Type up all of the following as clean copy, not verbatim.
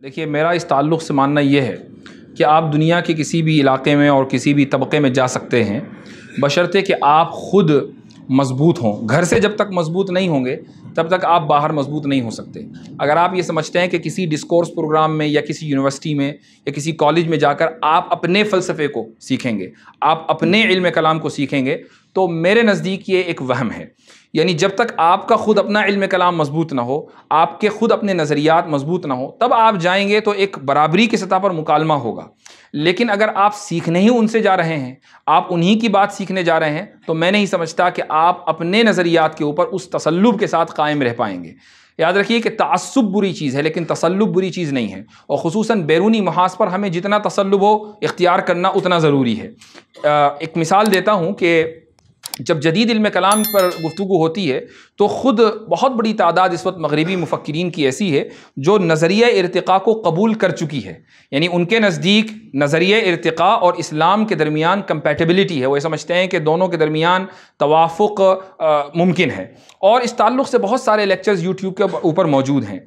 دیکھیے، میرا اس تعلق سے ماننا یہ ہے کہ آپ دنیا کے کسی بھی علاقے میں اور کسی بھی طبقے میں جا سکتے ہیں، بشرطے کہ آپ خود مضبوط ہوں۔ گھر سے جب تک مضبوط نہیں ہوں گے تب تک آپ باہر مضبوط نہیں ہو سکتے۔ اگر آپ یہ سمجھتے ہیں کہ کسی ڈسکورس پروگرام میں یا کسی یونیورسٹی میں یا کسی کالج میں جا کر آپ اپنے فلسفے کو سیکھیں گے، آپ اپنے علم کلام کو سیکھیں گے، تو میرے نزدیک یہ ایک وہم ہے۔ یعنی جب تک آپ کا خود اپنا علم کلام مضبوط نہ ہو، آپ کے خود اپنے نظریات مضبوط نہ ہو، تب آپ جائیں گے تو ایک برابری کی سطح پر مکالمہ ہوگا۔ لیکن اگر آپ سیکھنے ہی ان سے جا رہے ہیں، آپ انہی کی بات سیکھنے جا رہے ہیں، تو میں نہیں سمجھتا کہ آپ اپنے نظریات کے اوپر اس تسلب کے ساتھ قائم رہ پائیں گے۔ یاد رکھیے کہ تعصب بری چیز ہے لیکن تسلب بری چیز نہیں ہے، اور خصوصاً بیرونی محاذ پر ہمیں جتنا تسلب ہو اختیار کرنا اتنا ضروری ہے۔ ایک مثال دیتا ہوں کہ جب جدید علم کلام پر گفتگو ہوتی ہے تو خود بہت بڑی تعداد اس وقت مغربی مفکرین کی ایسی ہے جو نظریہ ارتقاء کو قبول کر چکی ہے۔ یعنی ان کے نزدیک نظریہ ارتقاء اور اسلام کے درمیان کمپیٹیبلٹی ہے، وہ سمجھتے ہیں کہ دونوں کے درمیان توافق ممکن ہے، اور اس تعلق سے بہت سارے لیکچرز یوٹیوب کے اوپر موجود ہیں۔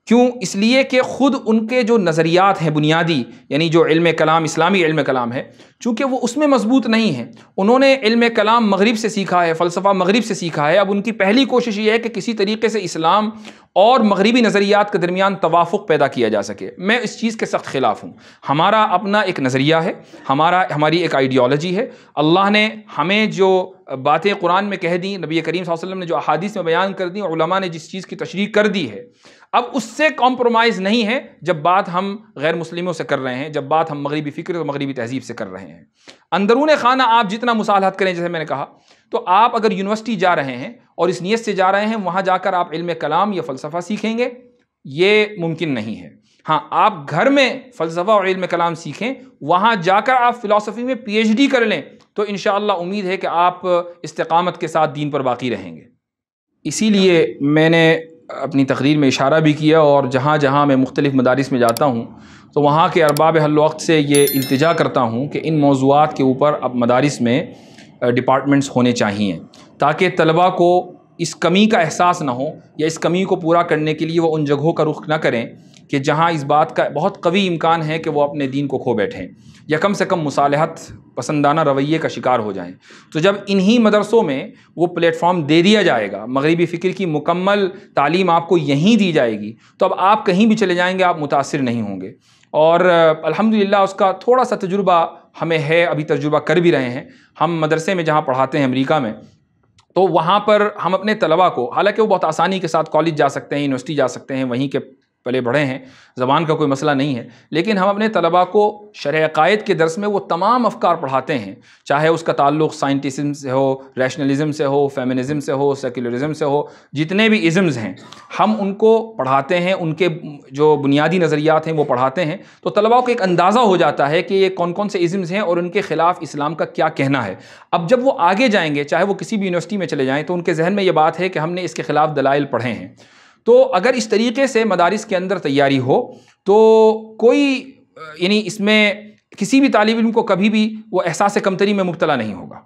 کیوں؟ اس لیے کہ خود ان کے جو نظریات ہیں بنیادی، یعنی جو علم کلام اسلامی علم کلام ہے، چونکہ وہ اس میں مضبوط نہیں ہیں۔ انہوں نے علم کلام مغرب سے سیکھا ہے، فلسفہ مغرب سے سیکھا ہے۔ اب ان کی پہلی کوشش یہ ہے کہ کسی طریقے سے اسلام اور مغربی نظریات کے درمیان توافق پیدا کیا جا سکے۔ میں اس چیز کے سخت خلاف ہوں۔ ہمارا اپنا ایک نظریہ ہے، ہماری ایک آئیڈیالوجی ہے۔ اللہ نے ہمیں جو باتیں قرآن میں کہہ دیں، نبی کریم صلی اللہ علیہ وسلم نے جو احادیث میں بیان کر دیں، علماء نے جس چیز کی تشریح کر دی ہے، اب اس سے کمپرومائز نہیں ہے جب بات ہم غیر مسلموں سے کر رہے ہیں، جب بات ہم مغربی فکر اور مغربی تہذیب سے کر رہے ہیں۔ اندرون خانہ آپ جتنا مصالحت کریں، جیسے میں نے کہا، تو آپ اگر یونیورسٹی جا رہے ہیں اور اس نیت سے جا رہے ہیں وہاں جا کر آپ علم کلام یا فلسفہ سیکھیں گے، یہ ممکن نہیں ہے۔ ہاں، آپ گھر میں فلسفہ اور علم کلام سیکھیں، وہاں جا کر آپ فلسفی میں پی ایچ ڈی کر لیں، تو انشاءاللہ امید ہے کہ آپ استقامت کے ساتھ دین پر باقی رہیں گے۔ اسی لیے میں نے اپنی تقریر میں اشارہ بھی کیا، اور جہاں جہاں میں مختلف مدارس میں جاتا ہوں تو وہاں کے ارباب حل وقت سے یہ التجا کرتا ہوں کہ ان موضوعات کے اوپر اب مدارس میں ڈپارٹمنٹس ہونے چاہیے، تاکہ طلباء کو اس کمی کا احساس نہ ہو، یا اس کمی کو پورا کرنے کے لیے وہ ان جگہوں کا رخ نہ کریں کہ جہاں اس بات کا بہت قوی امکان ہے کہ وہ اپنے دین کو کھو بیٹھیں یا کم سے کم مصالحت پسندانہ رویے کا شکار ہو جائیں۔ تو جب انہی مدرسوں میں وہ پلیٹ فارم دے دیا جائے گا، مغربی فکر کی مکمل تعلیم آپ کو یہیں دی جائے گی، تو اب آپ کہیں بھی چلے جائیں گے آپ متاثر نہیں ہوں گے۔ اور الحمدللہ اس کا تھوڑا سا تجربہ ہمیں ہے، ابھی تجربہ کر بھی رہے ہیں۔ ہم مدرسے میں جہاں پڑھاتے ہیں امریکہ میں، تو وہاں پر ہم اپنے طلباء کو، حالانکہ وہ بہت آسانی کے ساتھ کالج جا سکتے ہیں، یونیورسٹی جا سکتے ہیں، وہیں کے پلے بڑھے ہیں، زبان کا کوئی مسئلہ نہیں ہے، لیکن ہم اپنے طلباء کو شرع عقائد کے درس میں وہ تمام افکار پڑھاتے ہیں، چاہے اس کا تعلق سائنٹزم سے ہو، ریشنلزم سے ہو، فیمنزم سے ہو، سیکولرزم سے ہو، جتنے بھی ازمز ہیں ہم ان کو پڑھاتے ہیں، ان کے جو بنیادی نظریات ہیں وہ پڑھاتے ہیں، تو طلباء کو ایک اندازہ ہو جاتا ہے کہ یہ کون کون سے ازمز ہیں اور ان کے خلاف اسلام کا کیا کہنا ہے۔ اب جب وہ آگے جائیں گے، چاہے وہ کسی بھی یونیورسٹی میں چلے جائیں، تو ان کے ذہن میں یہ بات ہے کہ ہم نے اس کے خلاف دلائل پڑھے ہیں۔ تو اگر اس طریقے سے مدارس کے اندر تیاری ہو تو کوئی یعنی اس میں کسی بھی طالب علم کو کبھی بھی وہ احساس کمتری میں مبتلا نہیں ہوگا۔